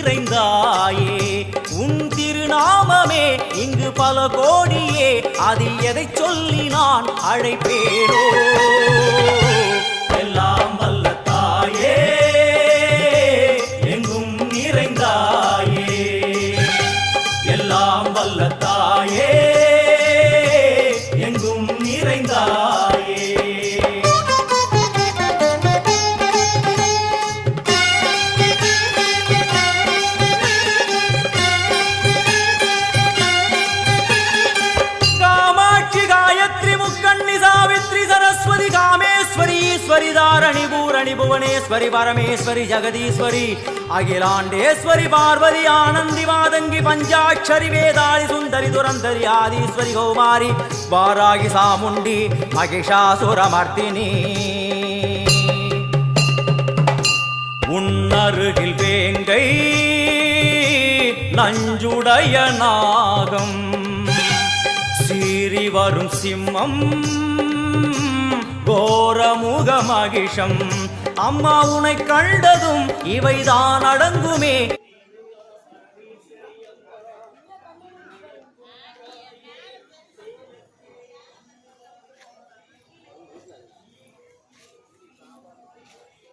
நிறைந்தாயே உன் திருநாமமே இங்கு பல கோடியே அதில் எதை சொல்லி நான் அழைப்பேனோ எல்லாம் வல்ல தாயே எங்கும் நிறைந்தாயே எல்லாம் வல்ல தாயே எங்கும் நிறைந்தாயே कामेश्वरी दारणि भूरणि भुवनेश्वरी परमेश्वरी जगदीश्वरी अखिलांडेश्वरी पार्वती आनंदी मादंगी पंचाक्षरी वेदाली सुंदरी दुरंधरी आदीश्वरी कौमारी वारागी सामुंडी महिषासुरमर्दिनी उन्नरुगिल वेंगै नंजुडय नागम सीरी वरुम सिंहम கோரமுக மகிஷம் அம்மா உனை கண்டதும் இவைதான் அடங்குமே